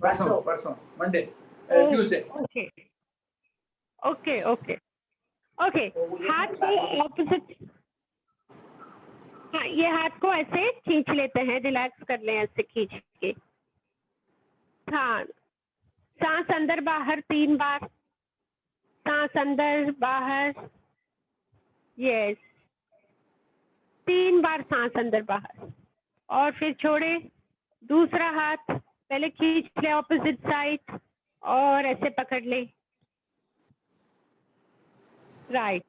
परसों परसों Monday Tuesday. Okay okay okay okay. हाथ को ऑपोजिट, हाँ ये हाथ को ऐसे खींच लेते हैं, रिलैक्स कर लें ऐसे खींच के। हाँ, सांस अंदर बाहर 3 बार, सांस अंदर बाहर, यस 3 बार सांस अंदर बाहर, और फिर छोड़े। दूसरा हाथ पहले खींच ले ऑपोजिट साइड और ऐसे पकड़ ले, राइट।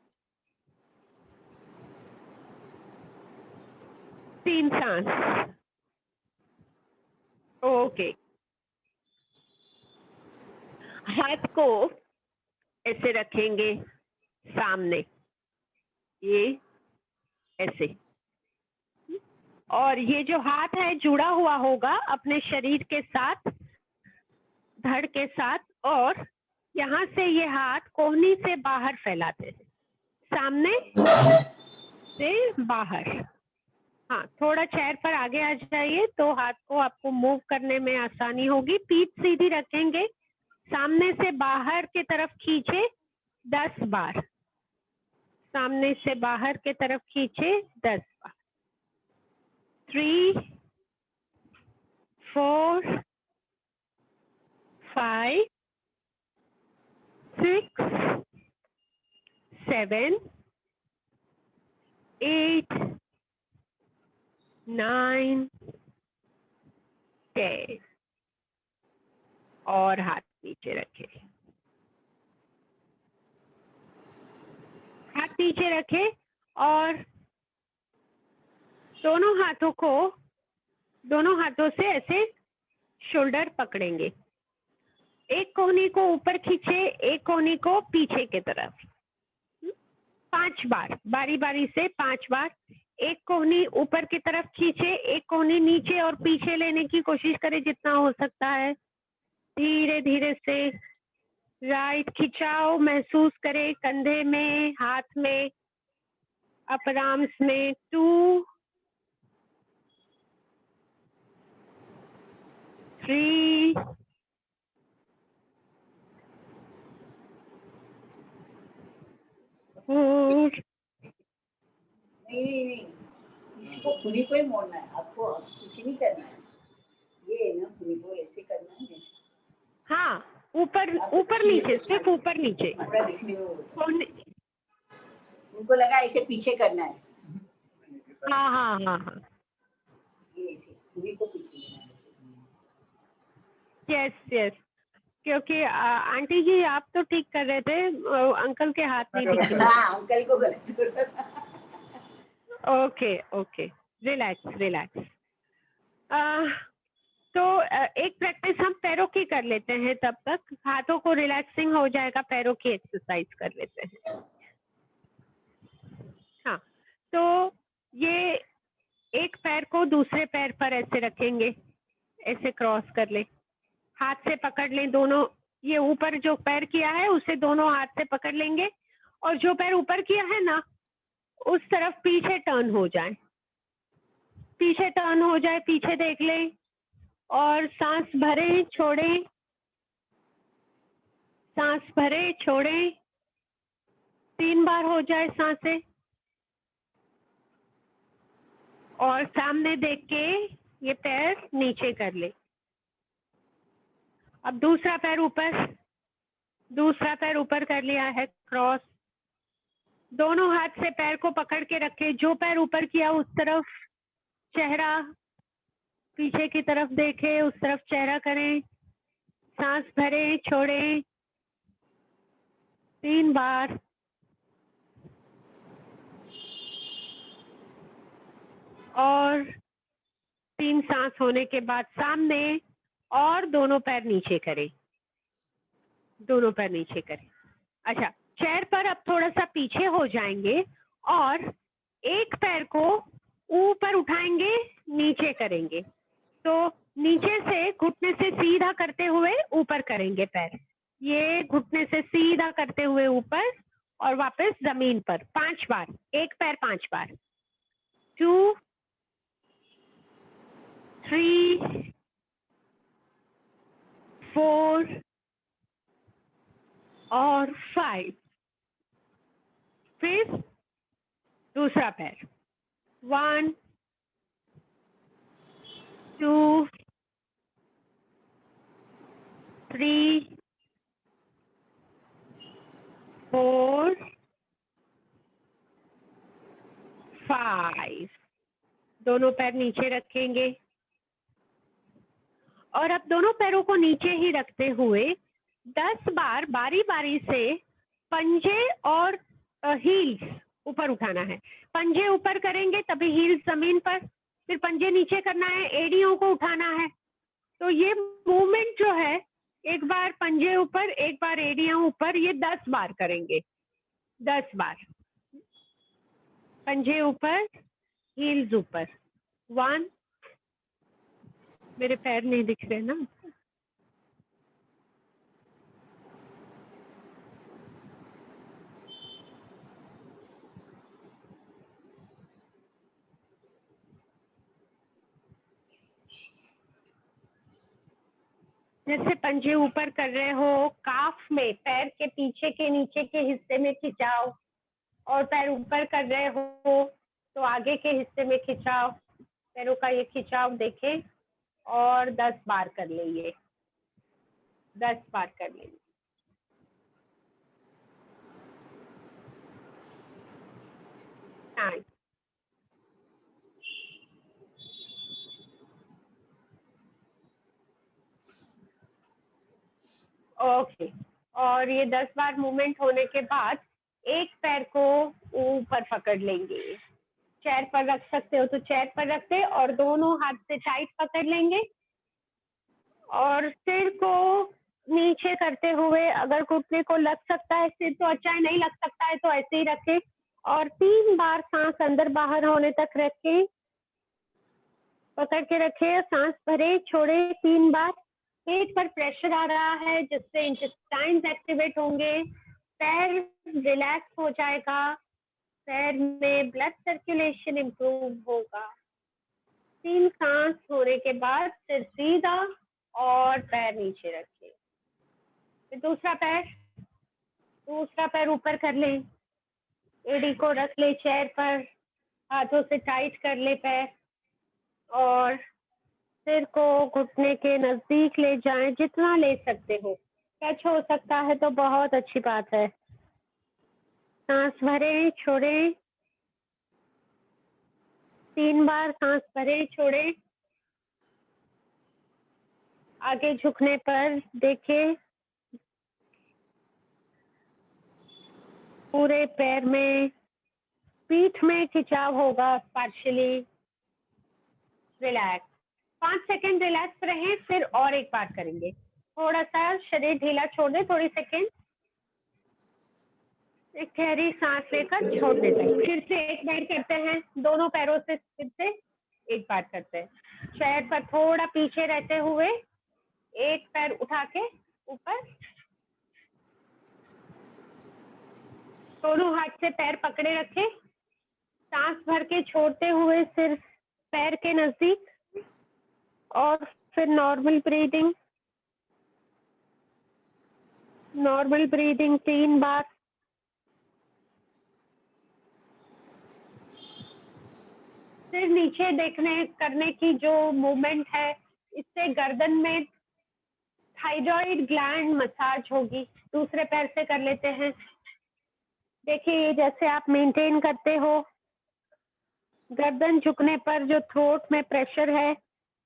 3 सांस, ओके। हाथ को ऐसे रखेंगे सामने, ये ऐसे, और ये जो हाथ है जुड़ा हुआ होगा अपने शरीर के साथ, धड़ के साथ, और यहाँ से ये हाथ कोहनी से बाहर फैलाते हैं, सामने से बाहर। हाँ, थोड़ा चेयर पर आगे आ जाइए तो हाथ को आपको मूव करने में आसानी होगी। पीठ सीधी रखेंगे, सामने से बाहर की तरफ खींचे 10 बार, सामने से बाहर की तरफ खींचे 10 बार। 3 4 5 6 7 8 9 10, और हाथ नीचे रखे, हाथ नीचे रखे, और दोनों हाथों से ऐसे शोल्डर पकड़ेंगे। एक कोहनी को ऊपर खींचे, एक कोहनी को पीछे की तरफ। 5 बार, बारी बारी से 5 बार। एक कोहनी ऊपर की तरफ खींचे, एक कोहनी नीचे और पीछे लेने की कोशिश करें जितना हो सकता है। धीरे धीरे से राइट, खिंचाव महसूस करें कंधे में, हाथ में, अपर आर्म्स में। 2 3 4 नहीं, इसको खुली को ही मोड़ना है, आपको कुछ नहीं करना है। ये ना खुली को ऐसे करना है, ऐसे। हाँ, ऊपर नीचे, सिर्फ ऊपर नीचे। कपड़ा दिखने में उनको लगा ऐसे पीछे करना है। हाँ हाँ हाँ हाँ, ये ऐसे खुली को पीछे करना है। यस यस, क्योंकि आंटी जी आप तो ठीक कर रहे थे, अंकल के हाथ नहीं दिख रहे। हाँ, अंकल को गलत। Okay okay, relax relax. तो एक प्रैक्टिस हम पैरों की कर लेते हैं, तब तक हाथों को रिलैक्सिंग हो जाएगा, पैरों की एक्सरसाइज कर लेते हैं। हाँ, तो ये एक पैर को दूसरे पैर पर ऐसे रखेंगे, ऐसे क्रॉस कर ले, हाथ से पकड़ लें दोनों। ये ऊपर जो पैर किया है उसे दोनों हाथ से पकड़ लेंगे, और जो पैर ऊपर किया है ना उस तरफ पीछे टर्न हो जाए, पीछे टर्न हो जाए, पीछे देख लें, और सांस भरे छोड़े, सांस भरे छोड़े, 3 बार हो जाए सांसें, और सामने देख के ये पैर नीचे कर ले। अब दूसरा पैर ऊपर कर लिया है, क्रॉस। दोनों हाथ से पैर को पकड़ के रखे, जो पैर ऊपर किया उस तरफ चेहरा, पीछे की तरफ देखे उस तरफ चेहरा करें, सांस भरे छोड़े 3 बार, और 3 सांस होने के बाद सामने, और दोनों पैर नीचे करें, दोनों पैर नीचे करें। अच्छा, चेयर पर अब थोड़ा सा पीछे हो जाएंगे, और एक पैर को ऊपर उठाएंगे, नीचे करेंगे। तो नीचे से घुटने से सीधा करते हुए ऊपर करेंगे पैर, ये घुटने से सीधा करते हुए ऊपर, और वापस जमीन पर 5 बार, एक पैर 5 बार। 2 3 4 और 5। फिर दूसरा पैर 1 2 3 4 5। दोनों पैर नीचे रखेंगे और अब दोनों पैरों को नीचे ही रखते हुए 10 बार बारी बारी से पंजे और हील्स ऊपर उठाना है। पंजे ऊपर करेंगे तभी हील्स जमीन पर, फिर पंजे नीचे करना है, एड़ियों को उठाना है। तो ये मूवमेंट जो है, एक बार पंजे ऊपर, एक बार एड़ियां ऊपर, ये 10 बार करेंगे। 10 बार पंजे ऊपर, हील्स ऊपर। 1, मेरे पैर नहीं दिख रहे ना, जैसे पंजे ऊपर कर रहे हो, काफ में पैर के पीछे के नीचे के हिस्से में खिंचाव, और पैर ऊपर कर रहे हो तो आगे के हिस्से में खिंचाव। पैरों का ये खिंचाव देखें और 10 बार कर लीजिए। 10 बार कर लीजिए। टाइम। ओके, और ये 10 बार मूवमेंट होने के बाद एक पैर को ऊपर पकड़ लेंगे। चेयर पर रख सकते हो तो चेयर पर रखते, और दोनों हाथ से टाइट पकड़ लेंगे और सिर को नीचे करते हुए, अगर घुटने को लग सकता है सिर तो अच्छा है, नहीं लग सकता है तो ऐसे ही रखें, और 3 बार सांस अंदर बाहर होने तक रखें। पकड़ के रखे, सांस भरे छोड़े 3 बार। पेट पर प्रेशर आ रहा है जिससे इंटेस्टाइन्स एक्टिवेट होंगे, पैर रिलैक्स हो जाएगा, पैर में ब्लड सर्कुलेशन इम्प्रूव होगा। 3 सांस होने के बाद सिर सीधा और पैर नीचे रखें। फिर दूसरा पैर ऊपर कर ले, एड़ी को रख ले चेयर पर, हाथों से टाइट कर ले पैर, और सिर को घुटने के नजदीक ले जाएं, जितना ले सकते हो। टच हो सकता है तो बहुत अच्छी बात है। सांस भरे छोड़े, 3 बार सांस भरे छोड़े। आगे झुकने पर देखें पूरे पैर में, पीठ में खिंचाव होगा, पार्शियली रिलैक्स। 5 सेकंड रिलैक्स रहें, फिर और एक बार करेंगे। थोड़ा सा शरीर ढीला छोड़ दे, थोड़ी सेकंड, एक गहरी सांस लेकर छोड़ देते हैं। फिर से एक बार करते हैं, दोनों पैरों से फिर से एक बार करते हैं। चेयर पर थोड़ा पीछे रहते हुए एक पैर उठा के ऊपर, दोनों हाथ से पैर पकड़े रखे, सांस भर के छोड़ते हुए सिर पैर के नजदीक, और फिर नॉर्मल ब्रीदिंग 3 बार। सिर नीचे करने की जो मूवमेंट है, इससे गर्दन में थायराइड ग्लैंड मसाज होगी। दूसरे पैर से कर लेते हैं। देखिए जैसे आप मेंटेन करते हो, गर्दन झुकने पर जो थ्रोट में प्रेशर है,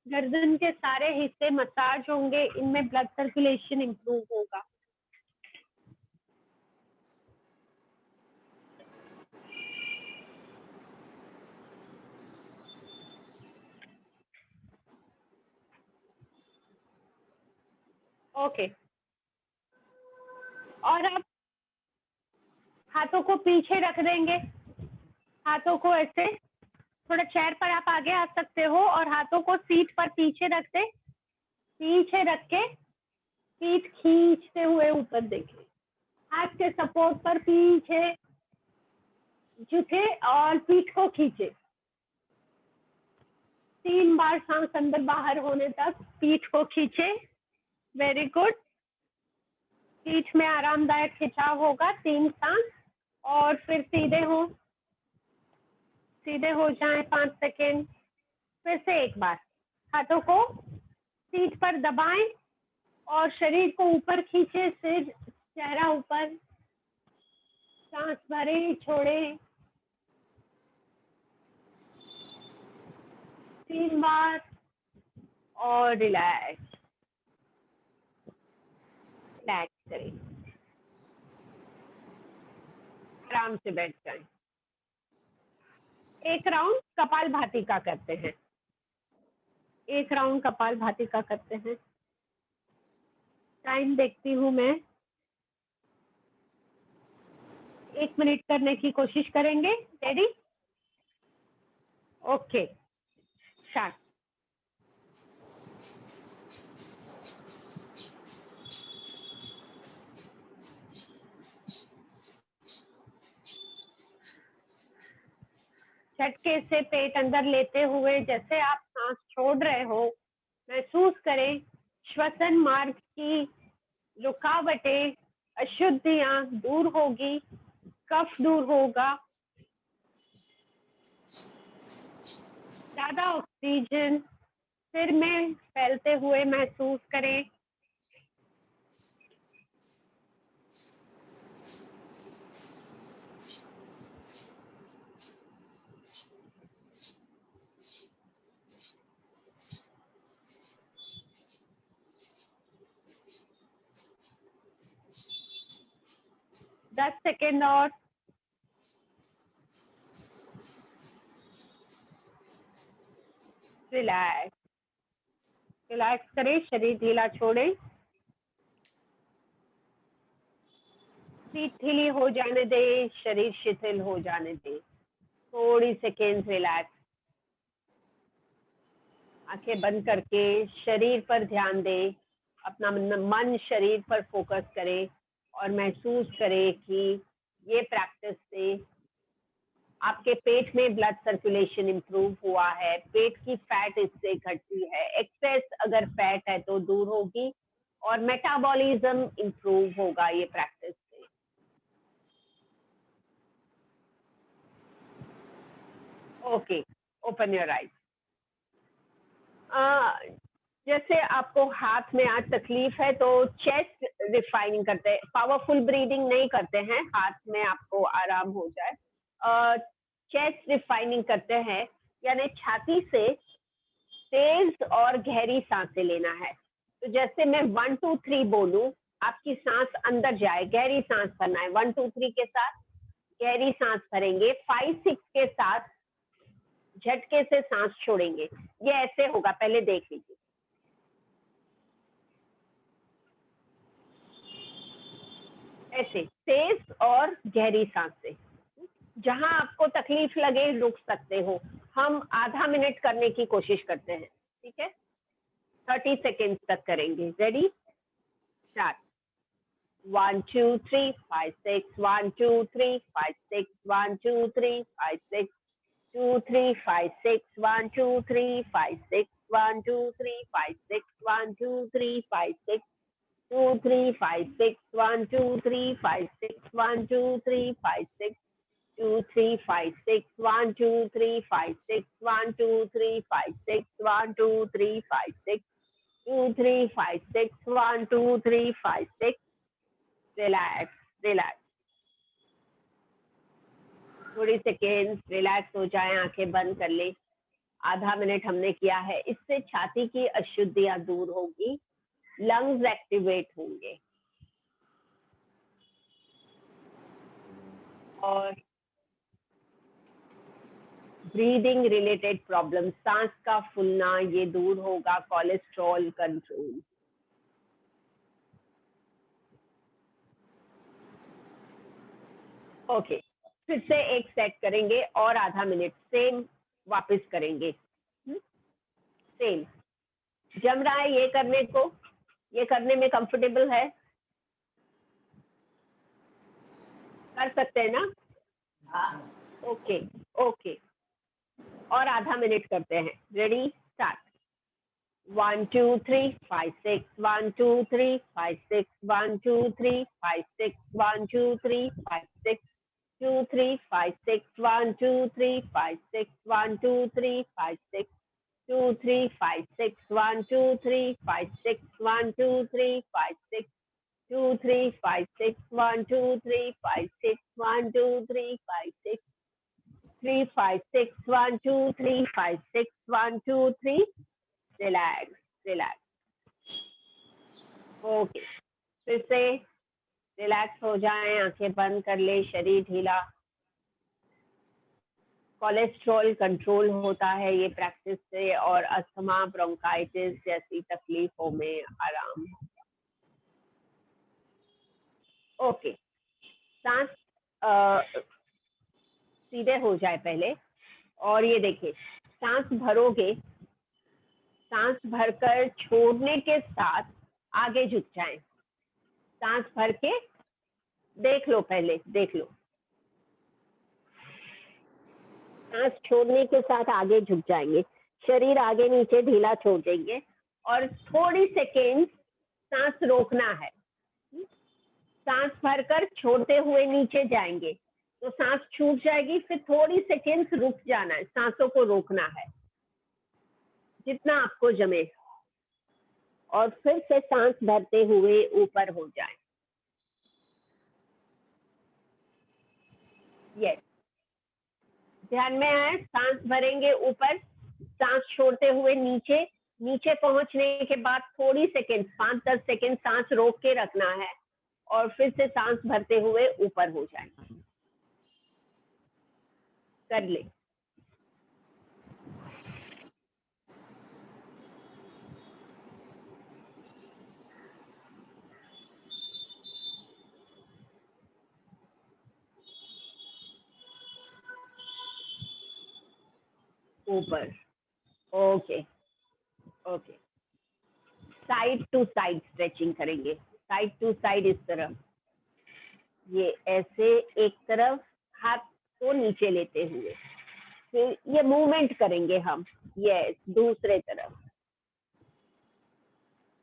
गर्दन के सारे हिस्से मसाज होंगे, इनमें ब्लड सर्कुलेशन इंप्रूव होगा। ओके, और अब हाथों को पीछे रख देंगे। हाथों को ऐसे, थोड़ा चेयर पर आप आगे आ सकते हो, और हाथों को सीट पर पीछे रख के पीठ खींचते हुए ऊपर देखें। हाथ के सपोर्ट पर पीछे झुके और पीठ को खींचे। 3 बार सांस अंदर बाहर होने तक पीठ को खींचे, वेरी गुड। पीठ में आरामदायक खिंचाव होगा, 3 सांस, और फिर सीधे हो जाएं 5 सेकेंड। फिर से एक बार हाथों को सीट पर दबाएं और शरीर को ऊपर खींचे, सिर चेहरा ऊपर, सांस भरें छोड़ें 3 बार और रिलैक्स करें। आराम से बैठ जाएं। एक राउंड कपालभाति का करते हैं। टाइम देखती हूँ मैं। 1 मिनट करने की कोशिश करेंगे। रेडी? Okay, start. झटके से पेट अंदर लेते हुए जैसे आप सांस छोड़ रहे हो, महसूस करें श्वसन मार्ग की रुकावटें, अशुद्धियां दूर होगी, कफ दूर होगा, ज्यादा ऑक्सीजन सिर में फैलते हुए महसूस करें। दस सेकेंड और। रिलैक्स करें, शरीर ढीला छोड़ें, पीठ ढीली हो जाने दें, शरीर शिथिल हो जाने दें। थोड़ी सेकेंड रिलैक्स। आंखें बंद करके शरीर पर ध्यान दें, अपना मन शरीर पर फोकस करें और महसूस करें कि ये प्रैक्टिस से आपके पेट में ब्लड सर्कुलेशन इंप्रूव हुआ है, पेट की फैट इससे घटती है, एक्सेस अगर फैट है तो दूर होगी और मेटाबॉलिज्म इंप्रूव होगा ये प्रैक्टिस से। Okay, open your eyes. जैसे आपको हाथ में आज तकलीफ है तो चेस्ट रिफाइनिंग करते हैं, पावरफुल ब्रीदिंग नहीं करते हैं, हाथ में आपको आराम हो जाए। चेस्ट रिफाइनिंग करते हैं, यानी छाती से तेज और गहरी सांसें लेना है। तो जैसे मैं 1 2 3 बोलूं, आपकी सांस अंदर जाए, गहरी सांस भरना है। 1 2 3 के साथ गहरी सांस भरेंगे, 5 6 के साथ झटके से सांस छोड़ेंगे। ये ऐसे होगा, पहले देख लीजिए। ऐसे तेज और गहरी सांस से। जहां आपको तकलीफ लगे रुक सकते हो। हम आधा मिनट करने की कोशिश करते हैं, ठीक है? 30 सेकेंड्स तक करेंगे। रेडी? स्टार्ट। 1 2 3 5 6 1 2 3 5 6 1 2 3 5 6 2 3 5 6 1 2 3 5 6 1 2 3 5 6 1 2 3 5 6 2 3 5 6 1 2 3 5 6 1 2 3 5 6 2 3 5 6 1 2 3 5 6 1 2 3 5 6 1 2 3 5 6 2 3 5 6 1 2 3 5 6। रिलैक्स। थोड़ी सेकेंड रिलैक्स हो जाए, आंखें बंद कर ले। आधा मिनट हमने किया है, इससे छाती की अशुद्धियां दूर होगी, लंग्स एक्टिवेट होंगे और ब्रीदिंग रिलेटेड प्रॉब्लम, सांस का फूलना, ये दूर होगा, कोलेस्ट्रॉल कंट्रोल। ओके, फिर से एक सेट करेंगे और आधा मिनट सेम वापस करेंगे। सेम जम रहा है ये करने को, ये करने में कंफर्टेबल है, कर सकते हैं ना? हाँ, ओके और आधा मिनट करते हैं। Ready? Start. 1 2 3 5 6 1 2 3 5 6 1 2 3 5 6 1 2 3 5 6 2 3 5 6 1 2 3 5 6 1 2 3 5 6 2 3 5 6 1 2 3 5 6 1 2 3 5 6 2 3 5 6 1 2 3 5 6 1 2 3 5 6 3 5 6 1 2 3 5 6 1 2 3 relax relax okay फिर से रिलैक्स हो जाएं, आंखें बंद कर ले, शरीर ढीला। कोलेस्ट्रॉल कंट्रोल होता है ये प्रैक्टिस से और अस्थमा ब्रोंकाइटिस जैसी तकलीफों में आराम। ओके सांस सीधे हो जाए पहले और ये देखिए सांस भरोगे, सांस भरकर छोड़ने के साथ आगे झुक जाएं। सांस भर के देख लो, पहले देख लो, सांस छोड़ने के साथ आगे झुक जाएंगे, शरीर आगे नीचे ढीला छोड़ देंगे और थोड़ी सेकेंड सांस रोकना है। सांस भरकर छोड़ते हुए नीचे जाएंगे तो सांस छूट जाएगी, फिर थोड़ी सेकेंड्स रुक जाना है, सांसों को रोकना है जितना आपको जमे और फिर से सांस भरते हुए ऊपर हो जाए। यस, ध्यान में आए, सांस भरेंगे ऊपर, सांस छोड़ते हुए नीचे, नीचे पहुंचने के बाद थोड़ी सेकेंड 5-10 सेकेंड सांस रोक के रखना है और फिर से सांस भरते हुए ऊपर हो जाए। कर ले। ऊपर, okay okay. Side to side stretching करेंगे, साइड टू साइड इस तरफ, ये ऐसे एक तरफ हाथ को नीचे लेते हुए, फिर ये मूवमेंट करेंगे हम, यस दूसरे तरफ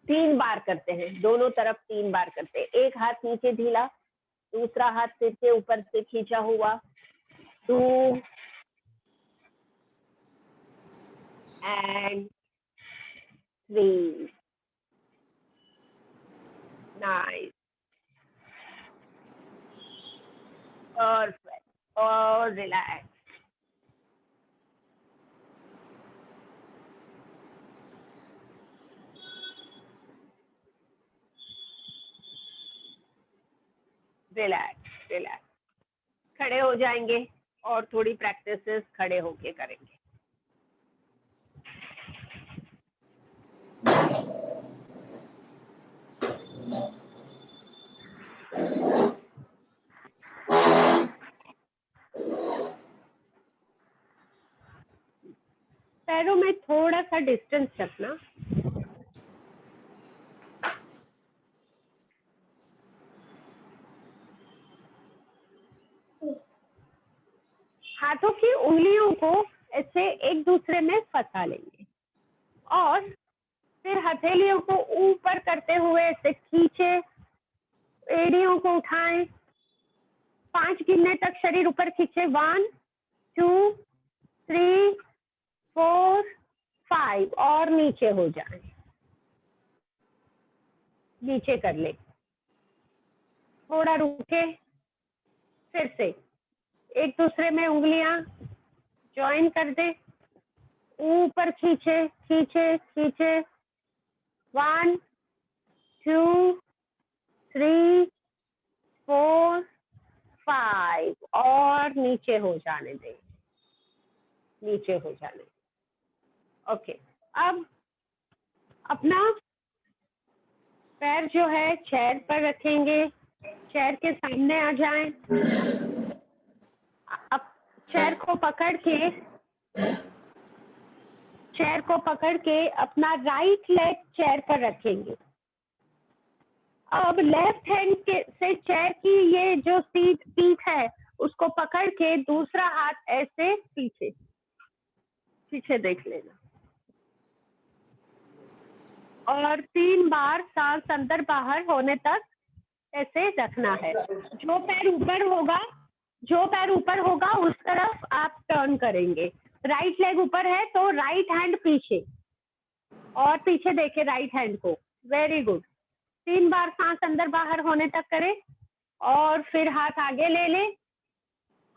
3 बार करते हैं, दोनों तरफ 3 बार करते हैं। एक हाथ नीचे ढीला, दूसरा हाथ सिर के ऊपर से खींचा हुआ, 2 and 3, नाइस, परफेक्ट और रिलैक्स। रिलैक्स रिलैक्स, खड़े हो जाएंगे और थोड़ी प्रैक्टिसेस खड़े होके करेंगे। पैरों में थोड़ा सा डिस्टेंस रखना, हाथों की उंगलियों को ऐसे एक दूसरे में फंसा लेंगे और फिर हथेलियों को ऊपर करते हुए ऐसे खींचे, एड़ियों को उठाएं, 5 गिनने तक शरीर ऊपर खींचे, 1 2 3 4 5 और नीचे हो जाए, नीचे कर ले, थोड़ा रुके, फिर से एक दूसरे में उंगलियां ज्वाइन कर दे, ऊपर खींचे खींचे खींचे, 1 2 3 4 5 और नीचे हो जाने दे, नीचे हो जाने। ओके, अब अपना पैर जो है चेयर पर रखेंगे, चेयर के सामने आ जाएं, अब चेयर को पकड़ के अपना राइट लेग चेयर पर रखेंगे। अब लेफ्ट हैंड से चेयर की ये जो पीठ है उसको पकड़ के दूसरा हाथ ऐसे पीछे पीछे देख लेना, और 3 बार सांस अंदर बाहर होने तक ऐसे रखना है। जो पैर ऊपर होगा उस तरफ आप टर्न करेंगे। राइट लेग ऊपर है तो राइट हैंड पीछे, और पीछे देखे राइट हैंड को। Very good. 3 बार सांस अंदर बाहर होने तक करें और फिर हाथ आगे ले ले।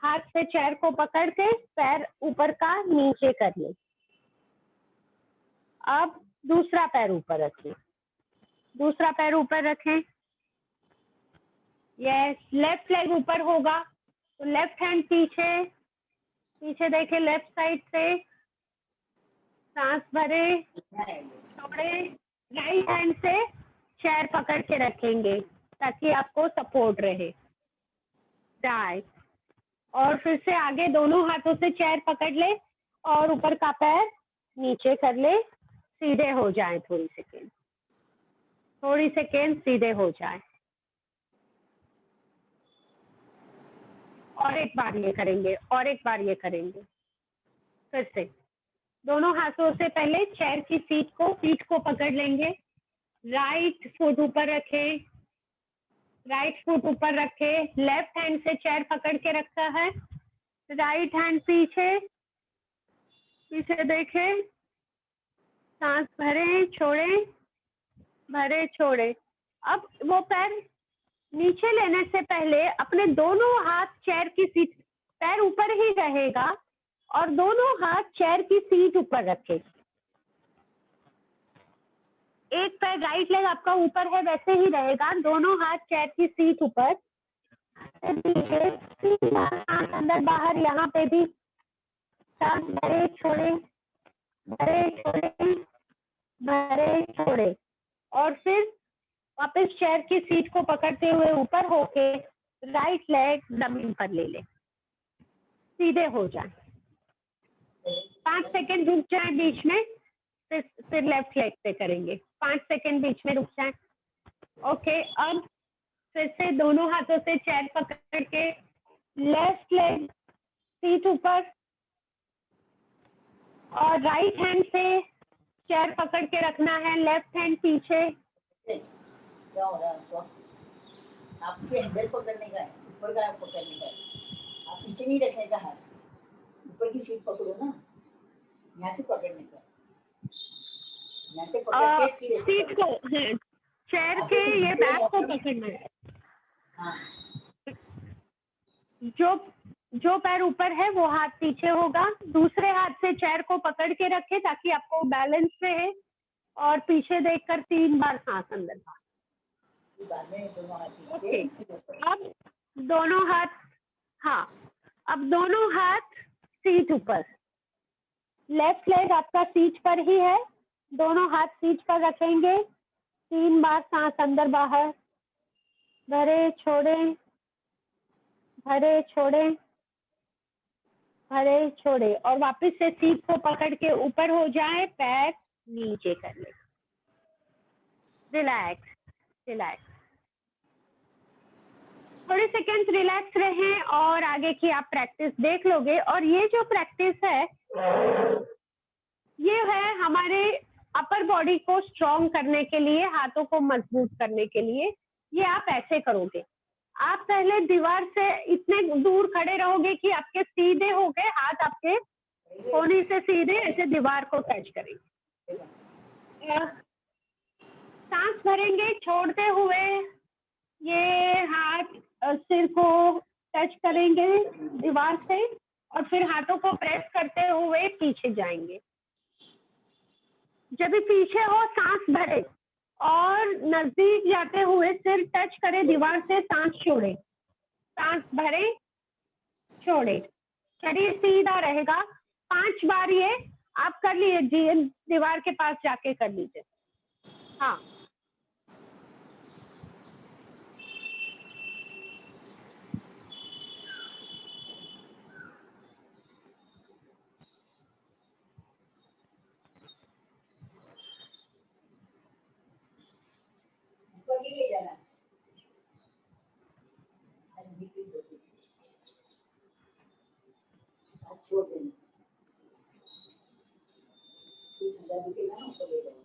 हाथ से चेयर को पकड़ के पैर ऊपर का नीचे कर ले। अब दूसरा पैर ऊपर रखें। दूसरा पैर ऊपर रखें। यस, लेफ्ट लेग ऊपर होगा तो लेफ्ट हैंड पीछे, पीछे देखे लेफ्ट साइड से। सांस भरे, छोड़े। राइट हैंड से चेयर पकड़ के रखेंगे ताकि आपको सपोर्ट रहे। राइट। और फिर से आगे दोनों हाथों से चेयर पकड़ ले और ऊपर का पैर नीचे कर ले। सीधे हो जाए, थोड़ी सेकेंड सीधे हो जाए। और एक बार ये करेंगे, और एक बार ये करेंगे। फिर से दोनों हाथों से पहले चेयर की सीट को पकड़ लेंगे। राइट फुट ऊपर रखें। राइट फुट ऊपर रखे। लेफ्ट हैंड से चेयर पकड़ के रखा है। राइट हैंड पीछे, पीछे देखे। सांस भरे, छोड़े, भरे, छोड़े। अब वो पैर नीचे लेने से पहले अपने दोनों हाथ चेयर की सीट, पैर ऊपर ही रहेगा और दोनों हाथ चेयर की सीट ऊपर रखे। एक पैर राइट लेग आपका ऊपर है वैसे ही रहेगा, दोनों हाथ चेयर की सीट ऊपर। अंदर बाहर, यहाँ पे भी सांस भरे, छोड़े, भरे, छोड़े, भरे, छोड़े। और फिर वापस चेयर की सीट को पकड़ते हुए ऊपर होके राइट लेग जमीन पर ले ले। सीधे हो जाए। 5 सेकेंड रुक जाए बीच में, फिर लेफ्ट लेग पे करेंगे। 5 सेकेंड बीच में रुक जाए। ओके, अब फिर से दोनों हाथों से चेयर पकड़ के लेफ्ट लेग सीट ऊपर और राइट हैंड से चेयर पकड़ के रखना है। लेफ्ट हैंड पीछे। क्या हो रहा है आपको? आपके हैंडल पकड़ने का है, ऊपर का पकड़ने का है। आप पीछे नहीं रखने का हाथ, ऊपर की सीट पकड़ो ना, यहाँ से पकड़ने का। यहाँ से पकड़ के फिर सीट को, चेयर के ये बैक को पकड़ना है। हाँ। जो पैर ऊपर है वो हाथ पीछे होगा। दूसरे हाथ से चेयर को पकड़ के रखे ताकि आपको बैलेंस रहे और पीछे देखकर 3 बार सांस अंदर बाहर। ओके, अब दोनों हाथ, हाँ, अब दोनों हाथ सीट ऊपर। लेफ्ट लेग आपका सीट पर ही है, दोनों हाथ सीट पर रखेंगे। 3 बार सांस अंदर बाहर। भरे, छोड़े, भरे, छोड़े, भरे, छोड़े। और वापस से सीट को पकड़ के ऊपर हो जाए, पैर नीचे कर ले। Relax, relax. थोड़े सेकेंड्स रिलैक्स रहें और आगे की आप प्रैक्टिस देख लोगे। और ये जो प्रैक्टिस है ये है हमारे अपर बॉडी को स्ट्रॉन्ग करने के लिए, हाथों को मजबूत करने के लिए। ये आप ऐसे करोगे। आप पहले दीवार से इतने दूर खड़े रहोगे कि आपके सीधे हो गए हाथ, आपके कोहनी से सीधे ऐसे दीवार को टच करेंगे। सांस भरेंगे छोड़ते हुए, ये हाथ सिर को टच करेंगे दीवार से और फिर हाथों को प्रेस करते हुए पीछे जाएंगे। जब भी पीछे हो सांस भरे और नजदीक जाते हुए सिर टच करे दीवार से, सांस छोड़े। सांस भरे, छोड़े। शरीर सीधा रहेगा। 5 बार ये आप कर लीजिए, दीवार के पास जाके कर लीजिए। हाँ, ले जाना। छोड़ देना। दिखेगा ना, ऊपर ले जाना।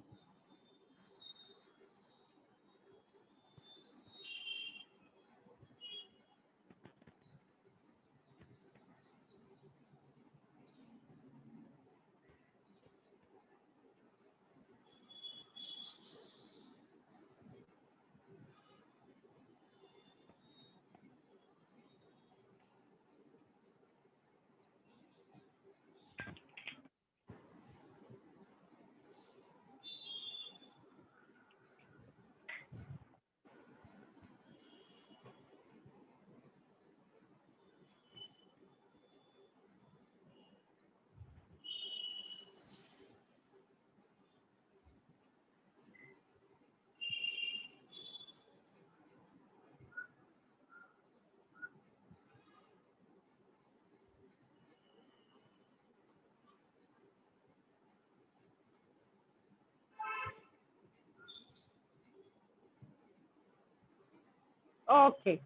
ओके,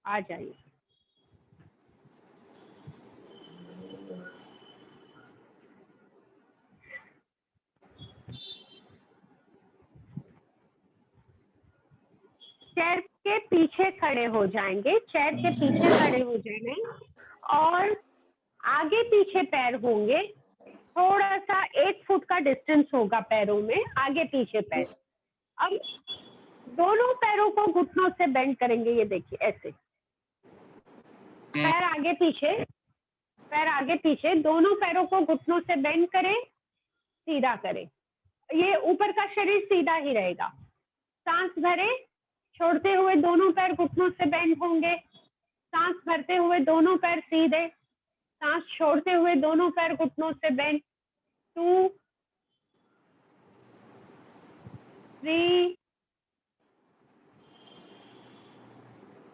आ जाइए। चेयर के पीछे खड़े हो जाएंगे, चेयर के पीछे खड़े हो जाएंगे और आगे पीछे पैर होंगे, थोड़ा सा 1 फुट का डिस्टेंस होगा पैरों में, आगे पीछे पैर। अब दोनों पैरों को घुटनों से बेंड करेंगे, ये देखिए ऐसे, पैर आगे पीछे, पैर आगे पीछे, दोनों पैरों को घुटनों से बेंड करें, सीधा करें। ये ऊपर का शरीर सीधा ही रहेगा। सांस भरे, छोड़ते हुए दोनों पैर घुटनों से बेंड होंगे, सांस भरते हुए दोनों पैर सीधे, सांस छोड़ते हुए दोनों पैर घुटनों से बेंड। 2 3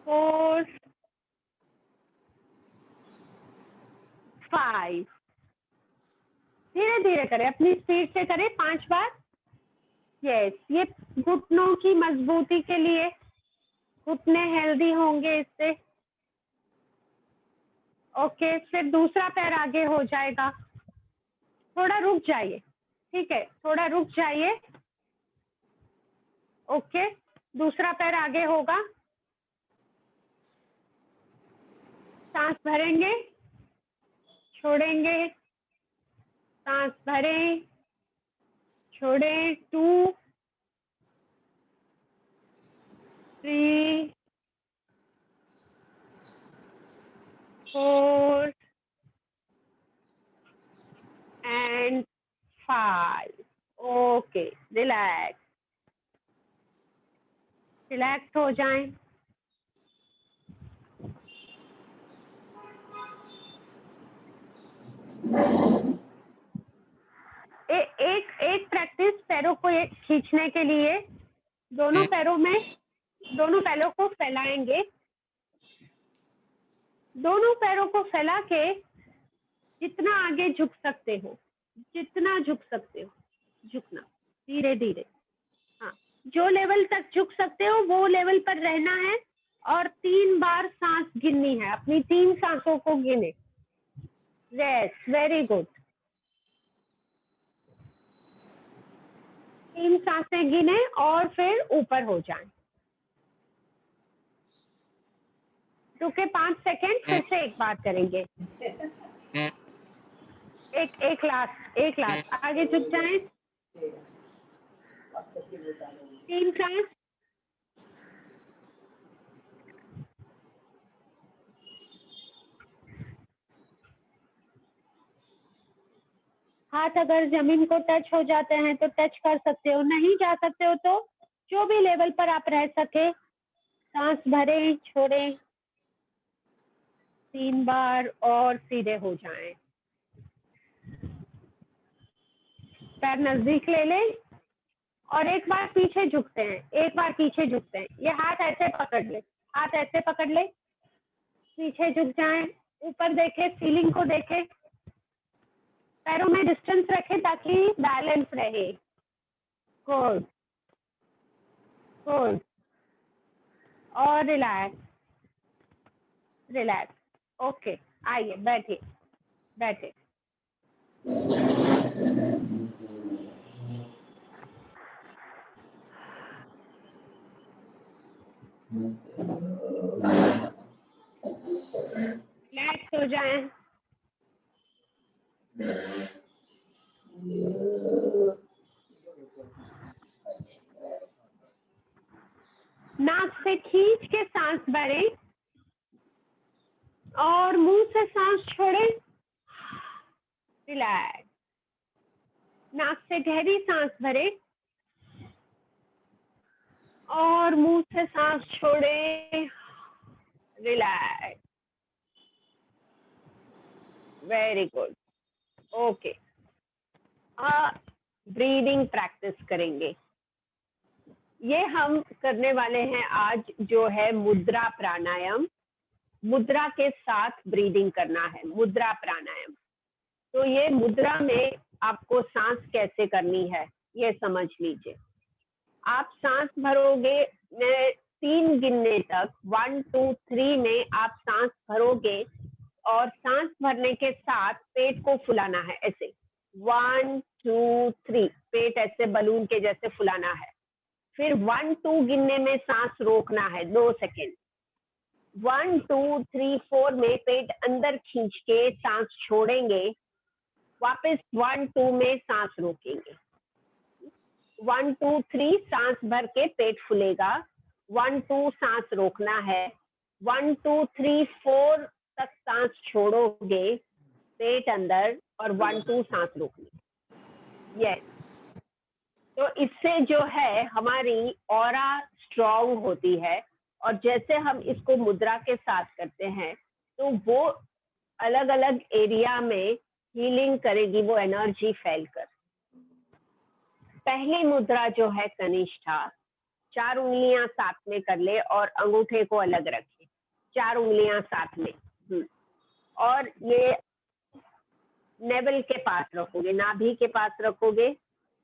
4 5। धीरे धीरे करें, अपनी स्पीड से करें, 5 बार। यस, ये घुटनों की मजबूती के लिए, घुटने हेल्दी होंगे इससे। ओके, फिर दूसरा पैर आगे हो जाएगा। थोड़ा रुक जाइए, ठीक है, थोड़ा रुक जाइए। ओके, दूसरा पैर आगे होगा। सांस भरेंगे, छोड़ेंगे, सांस भरें, छोड़ें। 2 3 4 and 5। ओके, रिलैक्स, रिलैक्स हो जाएं। एक प्रैक्टिस पैरों को एक खींचने के लिए, दोनों पैरों को फैलाएंगे, दोनों पैरों को फैला के जितना आगे झुक सकते हो, जितना झुक सकते हो, झुकना धीरे धीरे। हाँ, जो लेवल तक झुक सकते हो वो लेवल पर रहना है और 3 बार सांस गिननी है, अपनी 3 सांसों को गिने। Yes, very good. 3 सांसें गिने और फिर ऊपर हो जाएं। रुके 5 सेकेंड, फिर से एक बार करेंगे। एक लास्ट आगे झुक जाएं। 3 सांस। हाथ अगर जमीन को टच हो जाते हैं तो टच कर सकते हो, नहीं जा सकते हो तो जो भी लेवल पर आप रह सके, सांस भरें, छोड़ें 3 बार और सीधे हो जाएं। पैर नजदीक ले लें और एक बार पीछे झुकते हैं, एक बार पीछे झुकते हैं। ये हाथ ऐसे पकड़ ले, हाथ ऐसे पकड़ ले, पीछे झुक जाएं, ऊपर देखें, सीलिंग को देखें, पैरों में डिस्टेंस रखें ताकि बैलेंस रहे। Good good. और रिलैक्स रिलैक्स। ओके, आइए बैठिए बैठे। रिलैक्स हो जाएं। नाक से खींच के सांस भरें और मुंह से सांस छोड़ें। रिलैक्स। नाक से गहरी सांस भरें और मुंह से सांस छोड़ें। Relax. Very good. Okay, breathing practice करेंगे। ये हम करने वाले हैं आज, जो है मुद्रा प्राणायाम। मुद्रा के साथ ब्रीदिंग करना है, मुद्रा प्राणायाम। तो ये मुद्रा में आपको सांस कैसे करनी है ये समझ लीजिए। आप सांस भरोगे, मैं 3 गिनने तक 1 2 3 में आप सांस भरोगे और सांस भरने के साथ पेट को फुलाना है ऐसे 1 2 3 पेट ऐसे बलून के जैसे फुलाना है। फिर 1 2 गिनने में सांस रोकना है 2 सेकेंड। 1 2 3 4 में पेट अंदर खींच के सांस छोड़ेंगे, वापस 1 2 में सांस रोकेंगे। 1 2 3 सांस भर के पेट फूलेगा, 1 2 सांस रोकना है, 1 2 3 4 तक सांस छोड़ोगे पेट अंदर और 1 2 सांस रोकनी। यस, तो इससे जो है हमारी ऑरा स्ट्रॉन्ग होती है और जैसे हम इसको मुद्रा के साथ करते हैं तो वो अलग अलग एरिया में हीलिंग करेगी वो एनर्जी फैलकर। पहली मुद्रा जो है कनिष्ठा, 4 उंगलियां साथ में कर ले और अंगूठे को अलग रखे, 4 उंगलियां साथ में। और ये नेवल के पास रखोगे, नाभि के पास रखोगे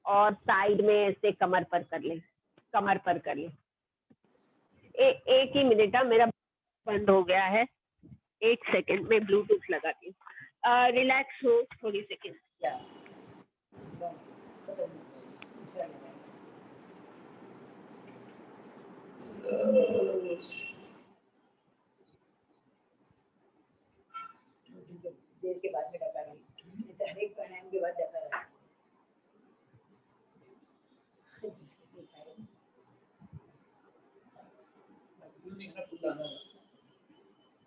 और साइड में ऐसे कमर पर कर ले, कमर पर कर ले। एक ही मिनट, मेरा बंद हो गया है, 1 सेकेंड में ब्लूटूथ लगाती हूँ। रिलैक्स हो थोड़ी सेकेंड। क्या खत्म दूसरा लगाएंगे। देर के बाद में डका रही, नहीं तो हर एक प्राणायाम के बाद डका रहा।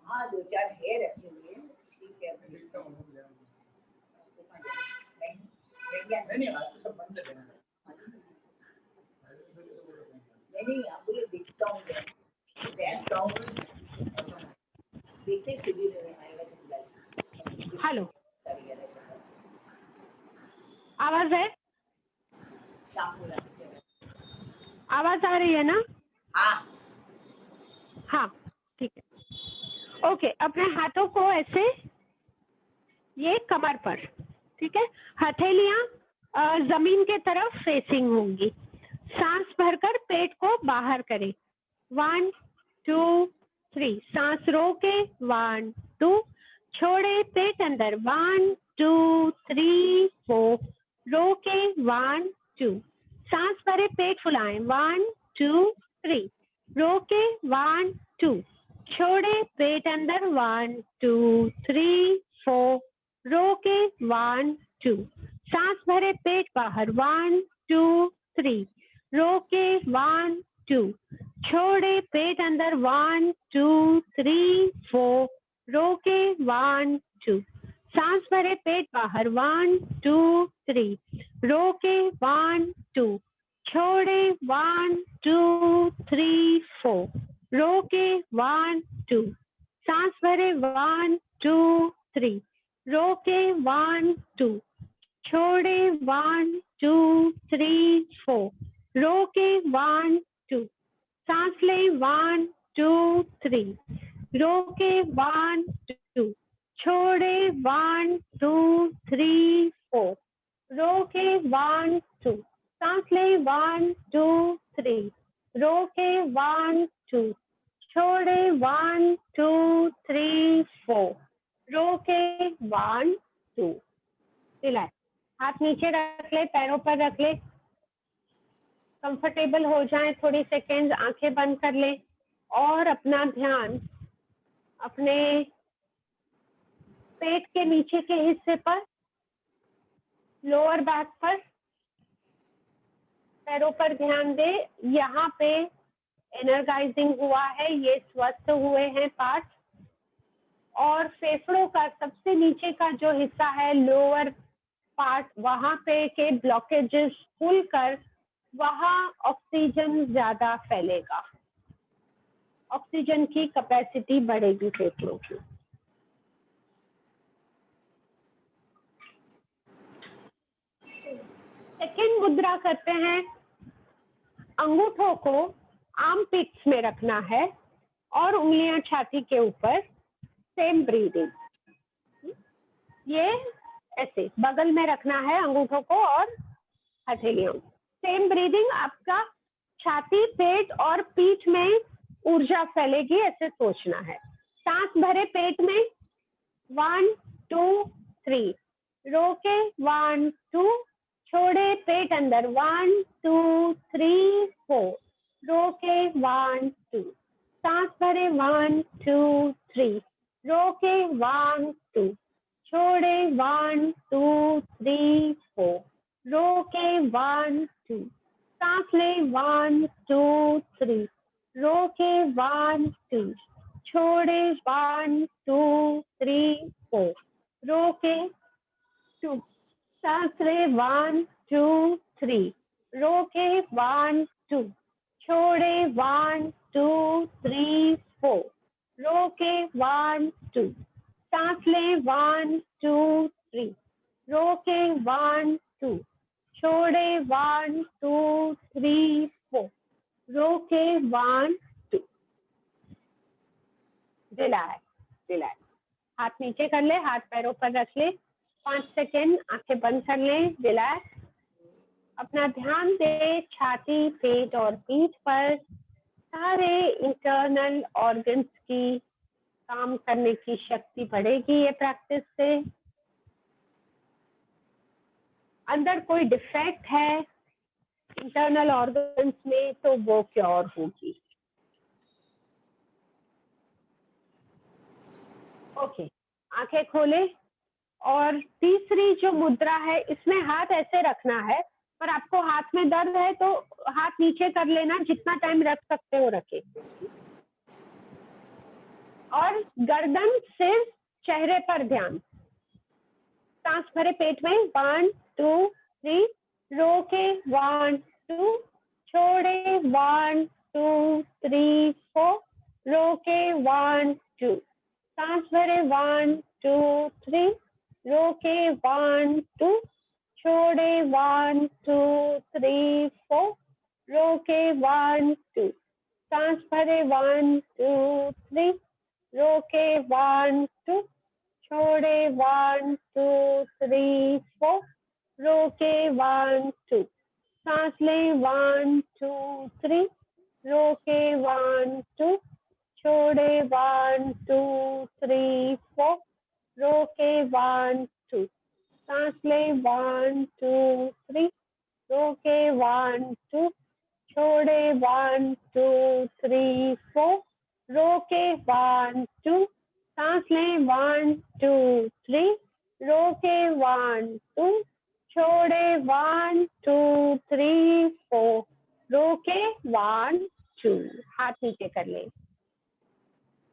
हाँ 2-4 है रखे हुए हैं, ठीक है। नहीं आज तो सब बंद है। नहीं आप बोले दिखता हूँ देखता हूँ, देखते सीधी आएगा तो बुलाइए। हेलो, आवाज है? शाम को आवाज आ रही है ना? हाँ हाँ ठीक है। ओके, अपने हाथों को ऐसे ये कमर पर, ठीक है, हथेलियां जमीन के तरफ फेसिंग होंगी। सांस भरकर पेट को बाहर करें, 1 2 3 सांस रोके, 1 2 छोड़े पेट अंदर, 1 2 3 4 रोके, 1 2 सांस भरे पेट फुलाएं, 1 2 3 रोके, 1 2 छोड़े पेट अंदर, 1 2 3 4 रोके, 1 2 सांस भरे पेट बाहर, 1 2 3 रोके, 1 2 छोड़े पेट अंदर, 1 2 3 4 रोके, 1 2 सांस भरे पेट बाहर, 1 2 3 रोके, 1 2 छोड़े, 1 2 3 4 रोके, 1 2 सांस भरे, 1 2 3 रोके, 1 2 छोड़े, 1 2 3 4 रोके, 1 2 सांस ले, 1 2 3 रोके, 1 2 छोड़े, 1 2 3 4 रोके, 1 2 सांस ले, 1 2 3 रोके, 1 2 छोड़े, 1 2 3 4 रोके, 1 2 रिलैक्स। हाथ नीचे रख ले, पैरों पर रख ले, कंफर्टेबल हो जाए, थोड़ी सेकेंड आंखें बंद कर ले और अपना ध्यान अपने पेट के नीचे के हिस्से पर, लोअर बैक पर, पैरों पर ध्यान दे। यहाँ पे एनर्जाइजिंग हुआ है, ये स्वस्थ हुए हैं पार्ट। और फेफड़ों का सबसे नीचे का जो हिस्सा है, लोअर पार्ट, वहां पे के ब्लॉकेजेस खुल कर वहां ऑक्सीजन ज्यादा फैलेगा, ऑक्सीजन की कैपेसिटी बढ़ेगी फेफड़ों की। सेकेंड मुद्रा करते हैं, अंगूठों को आर्म पिट्स में रखना है और उंगलियां छाती के ऊपर, सेम ब्रीदिंग। ये ऐसे बगल में रखना है अंगूठों को और हथेलियों, सेम ब्रीदिंग। आपका छाती, पेट और पीठ में ऊर्जा फैलेगी, ऐसे सोचना है। सांस भरे पेट में 1 2 3, रोके 1 2, छोड़े पेट अंदर 1 2 3 4, रोके 1 2, सांस भरे 1 2 3, रोके 1 2, छोड़े 1 2 3 4, रोके 1 2, सांस ले 1 2 3, रोके 1 2, छोड़े 1 2 3 4, रोके 2, सांस ले 1 2 3, रोके 1 2, छोड़े 1 2 3 4, रोके 1 2, सांस ले 1 2 3, रोके 1 2, छोड़े 1 2 3 4, रोके 1 2। Relax relax. हाथ नीचे कर ले, हाथ पैरों पर रख ले, 5 सेकेंड आंखें बंद कर ले, रिलैक्स। अपना ध्यान दे छाती, पेट और पीठ पर। सारे इंटरनल ऑर्गन्स की काम करने की शक्ति बढ़ेगी ये प्रैक्टिस से। अंदर कोई डिफेक्ट है इंटरनल ऑर्गन्स में तो वो क्योर होगी। ओके, आंखें खोले। और तीसरी जो मुद्रा है, इसमें हाथ ऐसे रखना है, पर आपको हाथ में दर्द है तो हाथ नीचे कर लेना, जितना टाइम रख सकते हो रखे। और गर्दन, सिर, चेहरे पर ध्यान। सांस भरे पेट में 1 2 3, रोके 1 2, छोड़े 1 2 3 4, रोके 1 2, सांस भरे 1 2 3, रोके 1 2, छोड़े 1 2 3 4, रोके 1 2, सांस भरे 1 2 3, रोके 1 2, छोड़े 1 2 3 4, रोके 1 2, सांस ले 1 2 3, रोके 1 2, छोड़े 1 2 3 4, रोके 1 2, सांस ले 1 2 3, रोके 1 2, छोड़े 1 2 3 4, रोके 1 2, सांस ले 1 2 3, रोके 1 2, छोड़े 1 2 3 4, रोके 1 2। हाथ नीचे कर ले,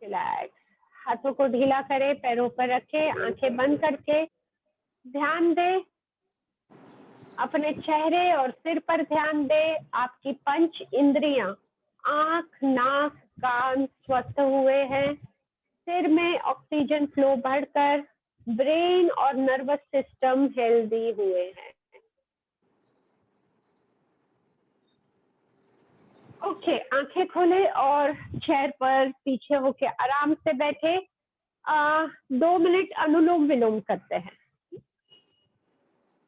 रिलैक्स। हाथों को ढीला करे, पैरों पर रखे, आंखें बंद करके ध्यान दे अपने चेहरे और सिर पर ध्यान दे। आपकी पंच इंद्रियां, आंख, नाक, कान स्वस्थ हुए हैं। सिर में ऑक्सीजन फ्लो बढ़कर ब्रेन और नर्वस सिस्टम हेल्दी हुए हैं। ओके, आंखें खोले और चेयर पर पीछे होके आराम से बैठे। 2 मिनट अनुलोम विलोम करते हैं।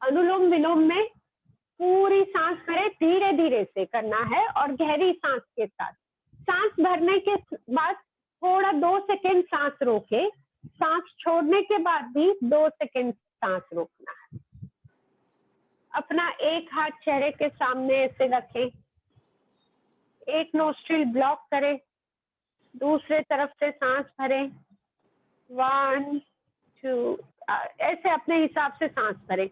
अनुलोम विलोम में पूरी सांस भरे, धीरे धीरे से करना है और गहरी सांस के साथ। सांस भरने के बाद थोड़ा 2 सेकेंड सांस रोके, सांस छोड़ने के बाद भी 2 सेकेंड सांस रोकना है। अपना एक हाथ चेहरे के सामने ऐसे रखें, एक नोस्ट्रिल ब्लॉक करें, दूसरे तरफ से सांस भरें। 1 2, ऐसे अपने हिसाब से सांस भरें।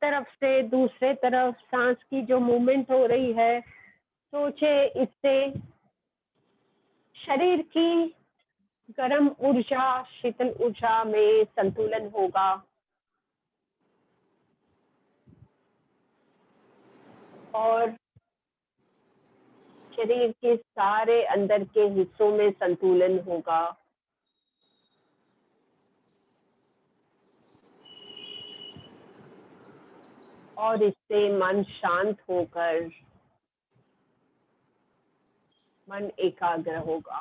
तरफ से दूसरे तरफ सांस की जो मूवमेंट हो रही है, सोचे इससे शरीर की गर्म ऊर्जा शीतल ऊर्जा में संतुलन होगा और शरीर के सारे अंदर के हिस्सों में संतुलन होगा। और इससे मन शांत होकर मन एकाग्र होगा।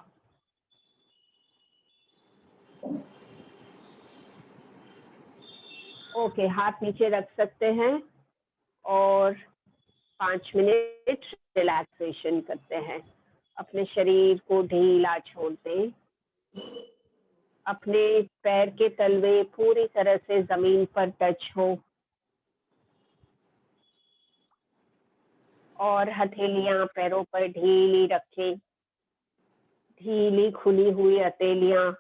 ओके, हाथ नीचे रख सकते हैं और 5 मिनट रिलैक्सेशन करते हैं। अपने शरीर को ढीला छोड़ दें। अपने पैर के तलवे पूरी तरह से जमीन पर टच हो और हथेलियां पैरों पर ढीली रखें। ढीली खुली हुई हथेलियां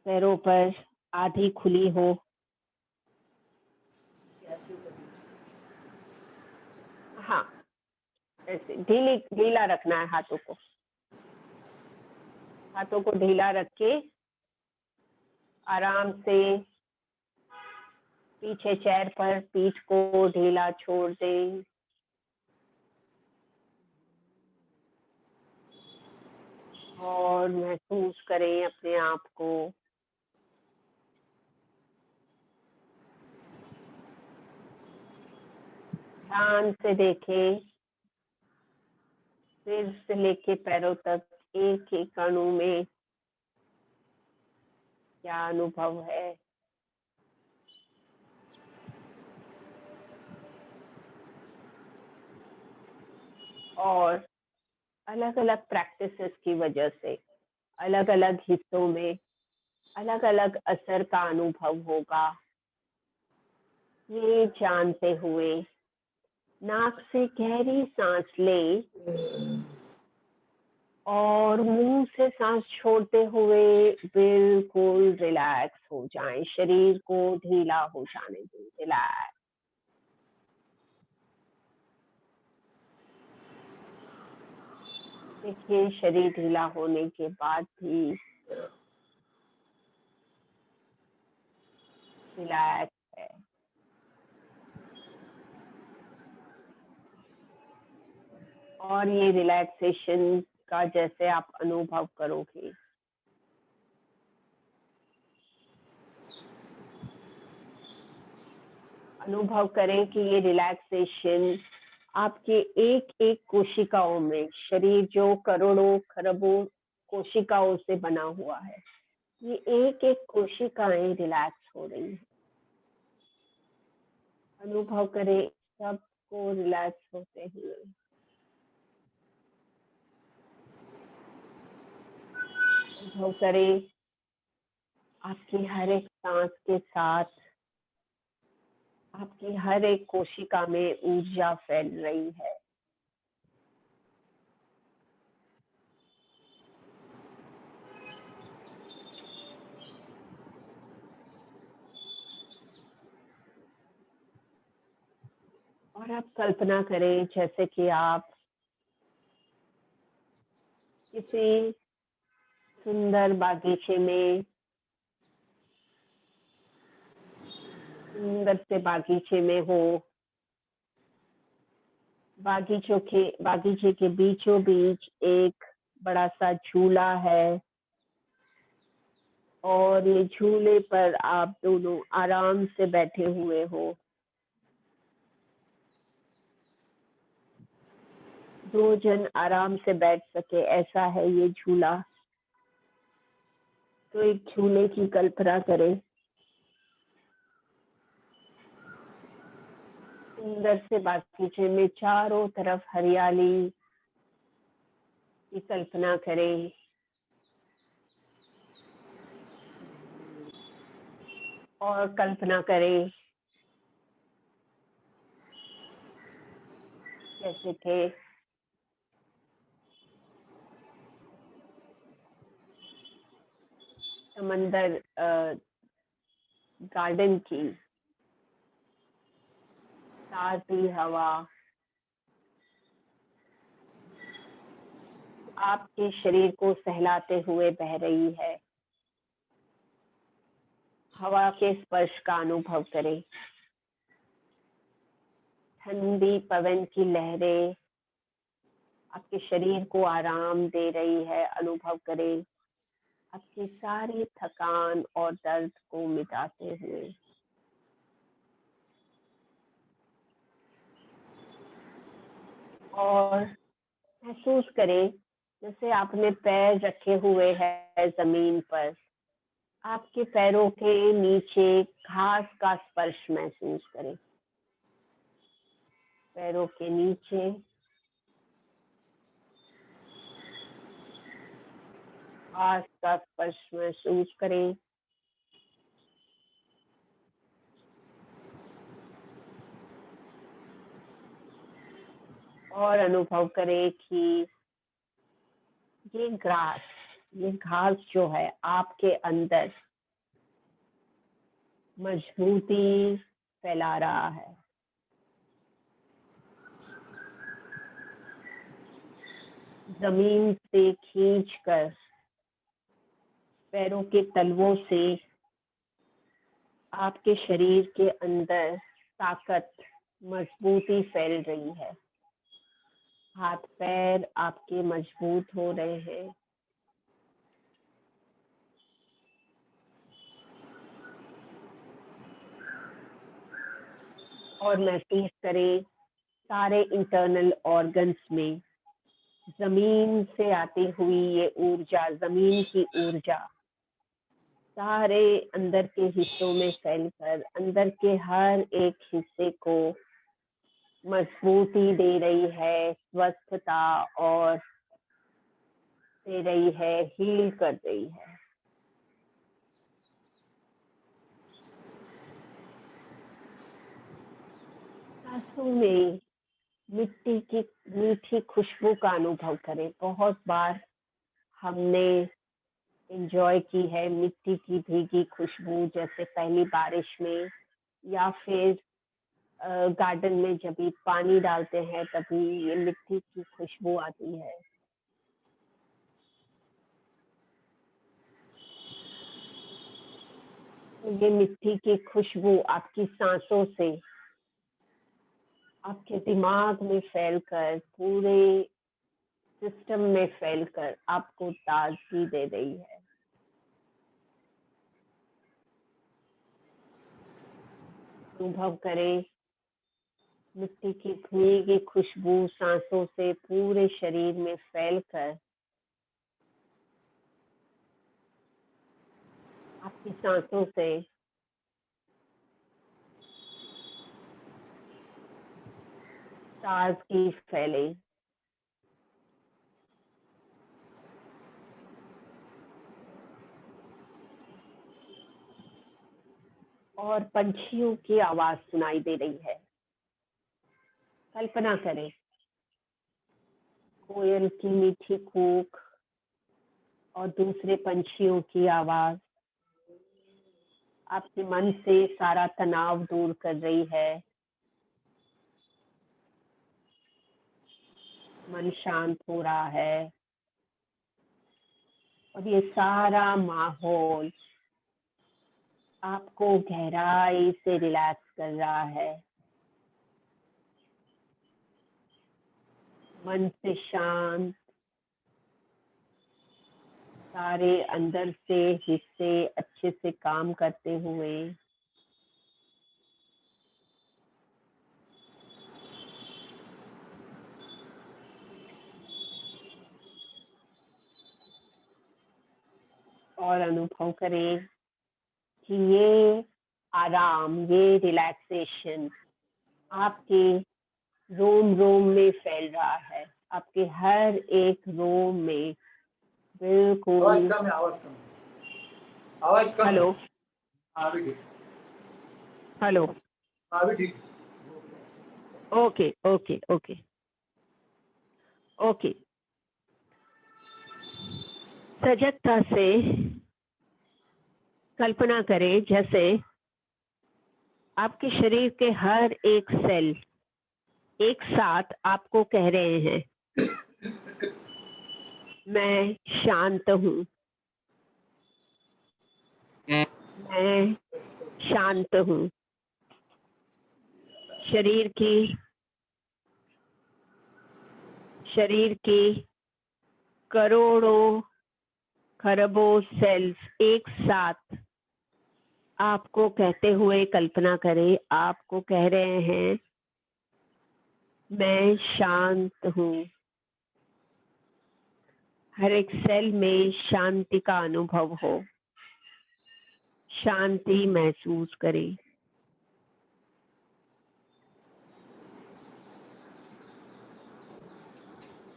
पैरों पर आधी खुली हो। हाँ, ऐसे ढीला रखना है हाथों को। हाथों को ढीला रख के आराम से पीछे चेयर पर पीठ को ढीला छोड़ दें। और महसूस करें अपने आप को ध्यान से देखें। सिर से लेके पैरों तक एक एक अणु में क्या अनुभव है। और अलग अलग प्रैक्टिसेस की वजह से अलग अलग हिस्सों में अलग अलग असर का अनुभव होगा। ये जानते हुए नाक से गहरी सांस लें और मुंह से सांस छोड़ते हुए बिल्कुल रिलैक्स हो जाएं। शरीर को ढीला हो जाने दें। रिलैक्स। देखिए, शरीर ढीला होने के बाद भी रिलैक्स है। और ये रिलैक्सेशन का जैसे आप अनुभव करोगे, अनुभव करें कि ये रिलैक्सेशन आपके एक एक कोशिकाओं में, शरीर जो करोड़ों खरबों कोशिकाओं से बना हुआ है, ये एक एक कोशिकाएं रिलैक्स हो रही है। अनुभव करें सबको रिलैक्स होते हुए। अनुभव करें आपकी हर एक सांस के साथ आपकी हर एक कोशिका में ऊर्जा फैल रही है। और आप कल्पना करें जैसे कि आप किसी सुंदर बागीचे में, सुंदर से बागीचे में हो। बागीचे के बीचों बीच एक बड़ा सा झूला है और ये झूले पर आप दोनों आराम से बैठे हुए हो। दो जन आराम से बैठ सके ऐसा है ये झूला। तो एक झूले की कल्पना करें। सुंदर से बागीचे में चारों तरफ हरियाली की कल्पना करें। और कल्पना करें जैसे थे समंदर गार्डन की ताज़ी हवा आपके शरीर को सहलाते हुए बह रही है। हवा के स्पर्श का अनुभव करें। ठंडी पवन की लहरें आपके शरीर को आराम दे रही है, अनुभव करें। आपकी सारी थकान और दर्द को मिटाते हुए। और महसूस करें जैसे आपने पैर रखे हुए हैं जमीन पर, आपके पैरों के नीचे घास का स्पर्श महसूस करें। पैरों के नीचे घास का स्पर्श महसूस करें। और अनुभव करें कि ये घास जो है आपके अंदर मजबूती फैला रहा है। जमीन से खींचकर पैरों के तलवों से आपके शरीर के अंदर ताकत, मजबूती फैल रही है। हाथ पैर आपके मजबूत हो रहे हैं। और महसूस करें सारे इंटरनल ऑर्गन्स में जमीन से आती हुई ये ऊर्जा, जमीन की ऊर्जा सारे अंदर के हिस्सों में फैलकर अंदर के हर एक हिस्से को मजबूती दे रही है, स्वस्थता और दे रही है, हील कर रही है। सांसों में मिट्टी की मीठी खुशबू का अनुभव करें। बहुत बार हमने एंजॉय की है मिट्टी की भीगी खुशबू, जैसे पहली बारिश में या फिर गार्डन में जब भी पानी डालते हैं तभी ये मिट्टी की खुशबू आती है। ये मिट्टी की खुशबू आपकी सांसों से आपके दिमाग में फैलकर पूरे सिस्टम में फैलकर आपको ताजगी दे रही है। अनुभव करें मिट्टी की भीगी खुशबू सांसों से पूरे शरीर में फैलकर आपकी सांसों से ताजगी फैले। और पंछियों की आवाज सुनाई दे रही है। कल्पना करें कोयल की मीठी कूक और दूसरे पंछियों की आवाज आपके मन से सारा तनाव दूर कर रही है। मन शांत हो रहा है और ये सारा माहौल आपको गहराई से रिलैक्स कर रहा है। मन से शांत, सारे अंदर से हिस्से अच्छे से काम करते हुए और अनुभव करें कि ये आराम, ये रिलैक्सेशन आपके रोम रोम में फैल रहा है। आपके हर एक रोम में बिल्कुल। आवाज कम है, आवाज कम है, आवाज कम है। हेलो, हाँ अभी ठीक, हेलो, हाँ अभी ठीक। Okay okay okay okay. सजगता से कल्पना करें जैसे आपके शरीर के हर एक सेल एक साथ आपको कह रहे हैं, मैं शांत हूँ, मैं शांत हूँ। शरीर की करोड़ों खरबों सेल्स एक साथ आपको कहते हुए कल्पना करें, आपको कह रहे हैं, मैं शांत हूँ। हर एक सेल में शांति का अनुभव हो, शांति महसूस करें।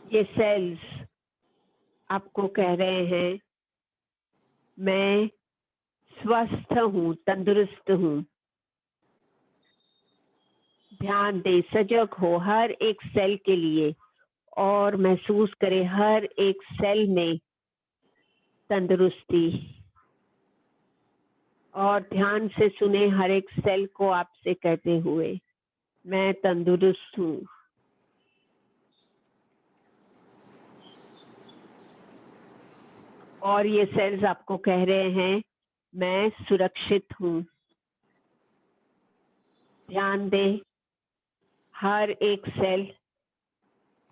ये सेल्स आपको कह रहे हैं, मैं स्वस्थ हूँ, तंदुरुस्त हूँ। ध्यान दे, सजग हो हर एक सेल के लिए और महसूस करें हर एक सेल में तंदुरुस्ती। और ध्यान से सुने हर एक सेल को आपसे कहते हुए, मैं तंदुरुस्त हूँ। और ये सेल्स आपको कह रहे हैं, मैं सुरक्षित हूँ। ध्यान दें, हर एक सेल,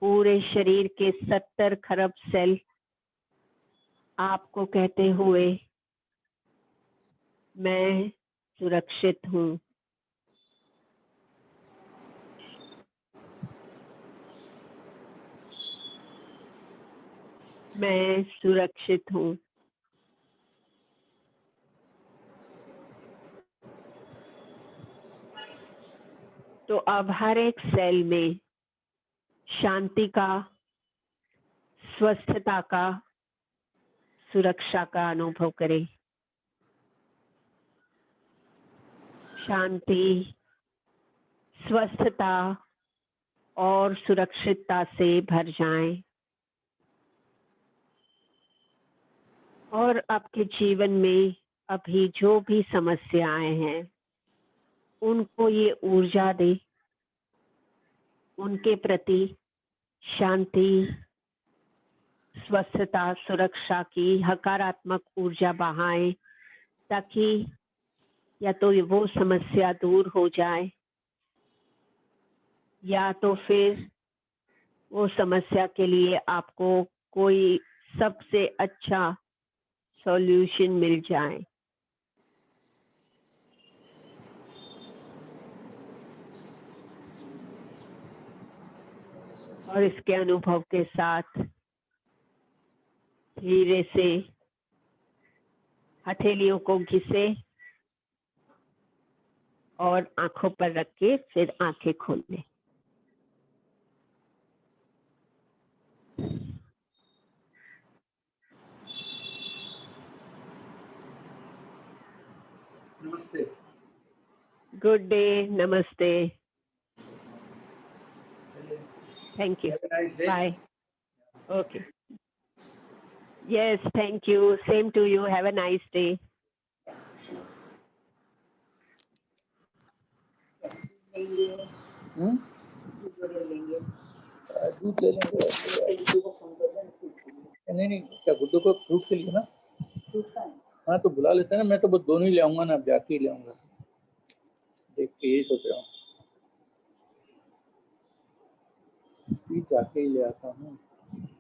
पूरे शरीर के 70 खरब सेल आपको कहते हुए, मैं सुरक्षित हूँ। मैं सुरक्षित हूँ। तो अब हर एक सेल में शांति का, स्वस्थता का, सुरक्षा का अनुभव करें। शांति, स्वस्थता और सुरक्षितता से भर जाएं। और आपके जीवन में अभी जो भी समस्याएं हैं, उनको ये ऊर्जा दे, उनके प्रति शांति, स्वस्थता, सुरक्षा की सकारात्मक ऊर्जा बहाएं, ताकि या तो वो समस्या दूर हो जाए या तो फिर वो समस्या के लिए आपको कोई सबसे अच्छा सॉल्यूशन मिल जाए। और इसके अनुभव के साथ धीरे से हथेलियों को घिसे और आंखों पर रख के फिर आंखें खोल लें। Namaste. Good day, namaste, thank you, Have a nice day. Bye, okay, yes, thank you, same to you, have a nice day. लेंगे, हम्म? दूध लेंगे। दूध ले लेंगे। गुड्डू को फोन कर देना, दूध के लिए। नहीं, क्या गुड्डू को फ्रूट के लिए ना? दूध का है। हाँ तो बुला लेते हैं ना, मैं तो बस दोनों ही ले आऊंगा ना, अब जाके ही ले आऊंगा। देख के यही सोच रहा हूँ, जाके ही ले आता हूँ।